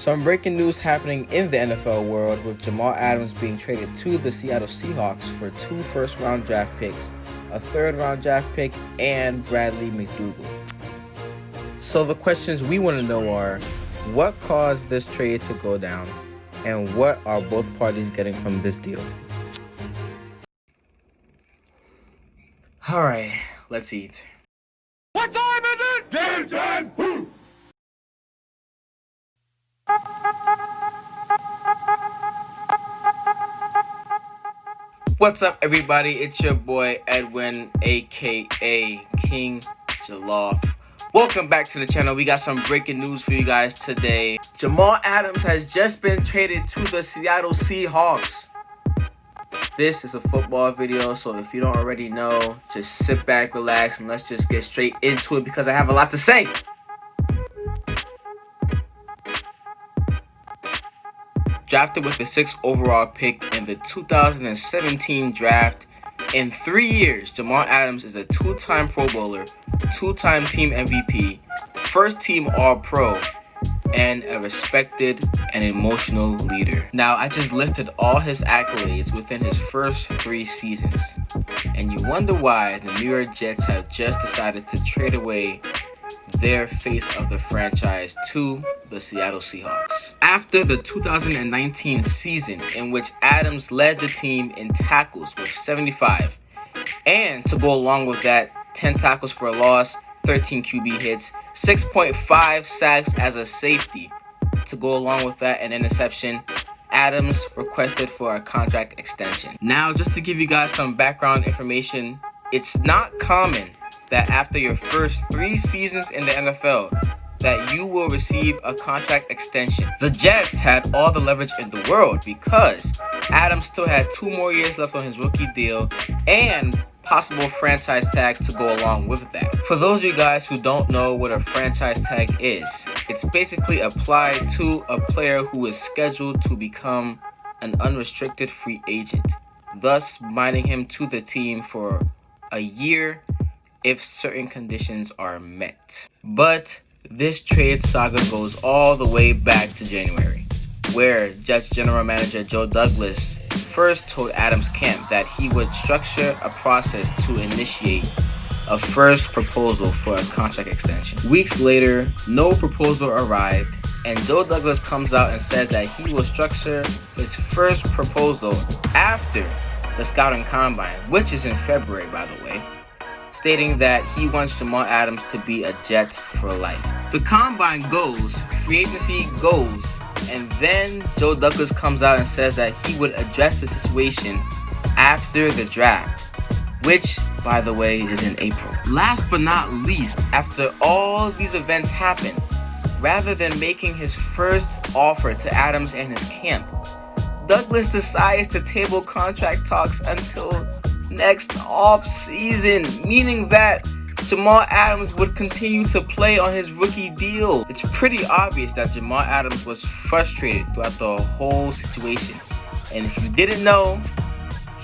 Some breaking news happening in the NFL world, with Jamal Adams being traded to the Seattle Seahawks for 2 first-round draft picks, a 3rd-round draft pick, and Bradley McDougald. So the questions we want to know are, what caused this trade to go down, and what are both parties getting from this deal? Alright, let's eat. What time is it? Game time! Woo! What's up, everybody? It's your boy Edwin, aka King Jaloff. Welcome back to the channel. We got some breaking news for you guys today. Jamal Adams has just been traded to the Seattle Seahawks. This is a football video, so if you don't already know, just sit back, relax, and let's just get straight into it because I have a lot to say. Drafted with the 6th overall pick in the 2017 draft, in 3 years, Jamal Adams is a 2-time Pro Bowler, 2-time team MVP, 1st team All-Pro, and a respected and emotional leader. Now, I just listed all his accolades within his first 3 seasons, and you wonder why the New York Jets have just decided to trade away their face of the franchise to the Seattle Seahawks. After the 2019 season, in which Adams led the team in tackles with 75, and to go along with that, 10 tackles for a loss, 13 QB hits, 6.5 sacks as a safety. To go along with that, an interception, Adams requested for a contract extension. Now, just to give you guys some background information, it's not common that after your first 3 seasons in the NFL, that you will receive a contract extension. The Jets had all the leverage in the world because Adams still had 2 more years left on his rookie deal and possible franchise tags to go along with that. For those of you guys who don't know what a franchise tag is, it's basically applied to a player who is scheduled to become an unrestricted free agent, thus binding him to the team for a year if certain conditions are met. But this trade saga goes all the way back to January, where Jets general manager Joe Douglas first told Adams camp that he would structure a process to initiate a first proposal for a contract extension. Weeks later, no proposal arrived, and Joe Douglas comes out and says that he will structure his first proposal after the scouting combine, which is in February, by the way, stating that he wants Jamal Adams to be a Jet for life. The combine goes, free agency goes, and then Joe Douglas comes out and says that he would address the situation after the draft, which, by the way, is in April. Last but not least, after all these events happen, rather than making his first offer to Adams and his camp, Douglas decides to table contract talks until next off-season, meaning that Jamal Adams would continue to play on his rookie deal. It's pretty obvious that Jamal Adams was frustrated throughout the whole situation. And if you didn't know,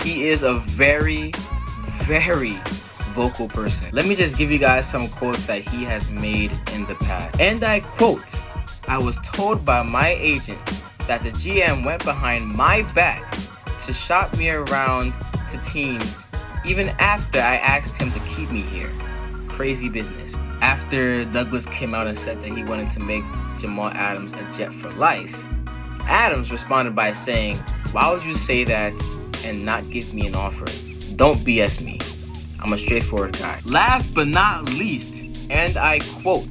he is a very, very vocal person. Let me just give you guys some quotes that he has made in the past. And I quote, "I was told by my agent that the GM went behind my back to shop me around to teams even after I asked him to keep me here. Crazy business." After Douglas came out and said that he wanted to make Jamal Adams a Jet for life, Adams responded by saying, "Why would you say that and not give me an offer? Don't BS me. I'm a straightforward guy." Last but not least, and I quote,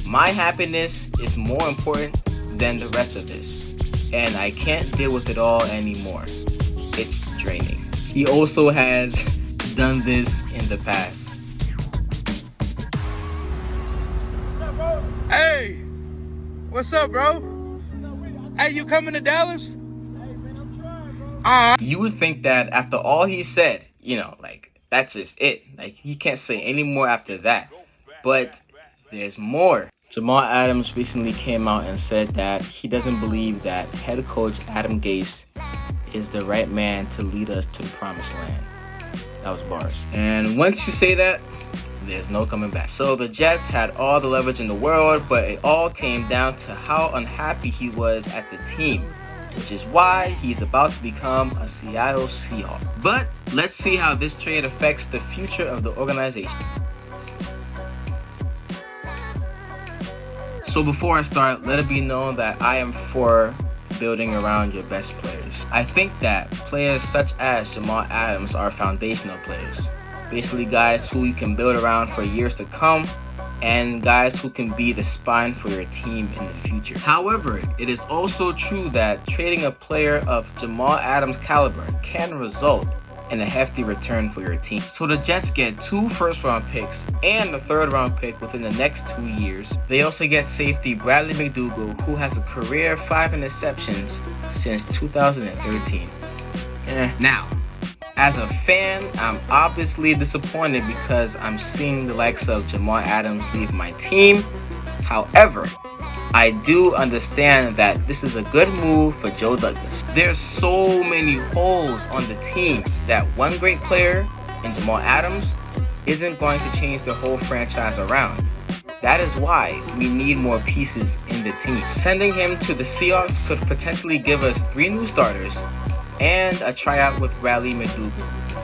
"My happiness is more important than the rest of this, and I can't deal with it all anymore. It's draining." He also has done this in the past. Hey, what's up, bro? Hey, you coming to Dallas? You would think that after all he said, that's just it. He can't say any more after that. But there's more. Jamal Adams recently came out and said that he doesn't believe that head coach Adam Gase is the right man to lead us to the promised land. That was bars. And once you say that, there's no coming back. So the Jets had all the leverage in the world, but it all came down to how unhappy he was at the team, which is why he's about to become a Seattle Seahawk. But let's see how this trade affects the future of the organization. So before I start, let it be known that I am for building around your best players. I think that players such as Jamal Adams are foundational players. Basically guys who you can build around for years to come, and guys who can be the spine for your team in the future. However, it is also true that trading a player of Jamal Adams' caliber can result in a hefty return for your team. So the Jets get 2 first-round picks and a third-round pick within the next 2 years. They also get safety Bradley McDougald, who has a career 5 interceptions since 2013. Now, as a fan, I'm obviously disappointed because I'm seeing the likes of Jamal Adams leave my team. However, I do understand that this is a good move for Joe Douglas. There's so many holes on the team that one great player in Jamal Adams isn't going to change the whole franchise around. That is why we need more pieces in the team. Sending him to the Seahawks could potentially give us 3 new starters and a tryout with Bradley McDougald,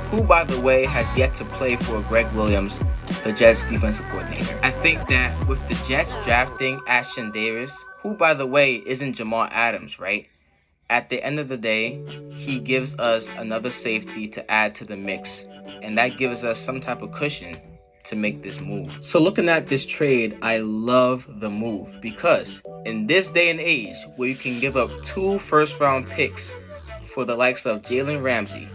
who by the way has yet to play for Greg Williams, the Jets defensive coordinator. I think that with the Jets drafting Ashton Davis, who by the way isn't Jamal Adams, right? At the end of the day, he gives us another safety to add to the mix, and that gives us some type of cushion to make this move. So looking at this trade, I love the move because in this day and age where you can give up 2 first-round picks for the likes of Jalen Ramsey,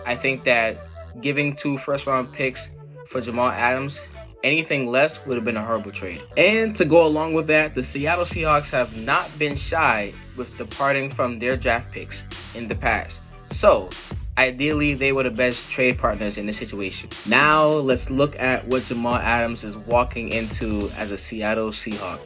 I think that giving 2 first-round picks for Jamal Adams, anything less would have been a horrible trade. And to go along with that, the Seattle Seahawks have not been shy with departing from their draft picks in the past. So ideally, they were the best trade partners in this situation. Now let's look at what Jamal Adams is walking into as a Seattle Seahawk.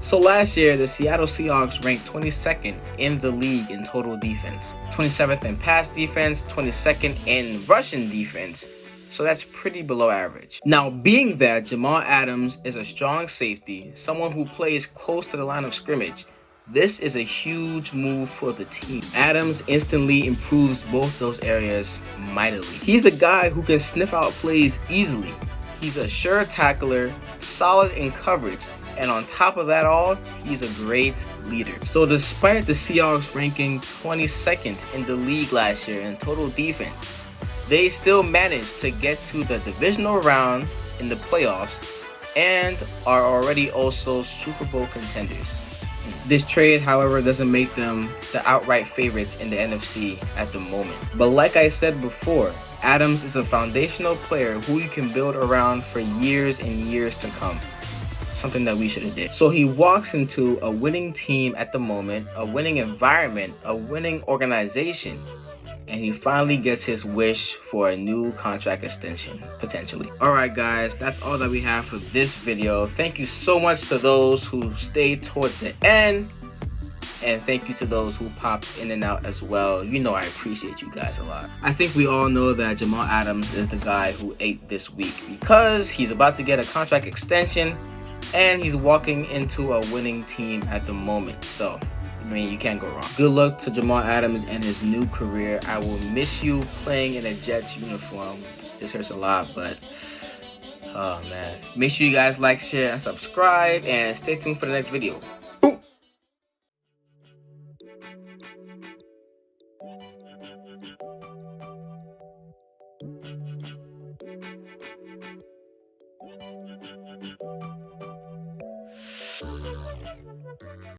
So last year, the Seattle Seahawks ranked 22nd in the league in total defense, 27th in pass defense, 22nd in rushing defense. So that's pretty below average. Now, being that Jamal Adams is a strong safety, someone who plays close to the line of scrimmage, this is a huge move for the team. Adams instantly improves both those areas mightily. He's a guy who can sniff out plays easily. He's a sure tackler, solid in coverage, and on top of that all, he's a great leader. So despite the Seahawks ranking 22nd in the league last year in total defense, they still managed to get to the divisional round in the playoffs and are already also Super Bowl contenders. This trade, however, doesn't make them the outright favorites in the NFC at the moment. But like I said before, Adams is a foundational player who you can build around for years and years to come. Something that we should have did. So he walks into a winning team at the moment, a winning environment, a winning organization, and he finally gets his wish for a new contract extension, potentially. Alright guys, that's all that we have for this video. Thank you so much to those who stayed towards the end, and thank you to those who popped in and out as well. You know I appreciate you guys a lot. I think we all know that Jamal Adams is the guy who ate this week because he's about to get a contract extension and he's walking into a winning team at the moment. So, I mean, you can't go wrong. Good luck to Jamal Adams and his new career. I will miss you playing in a Jets uniform. This hurts a lot, but oh man. Make sure you guys like, share, and subscribe, and stay tuned for the next video.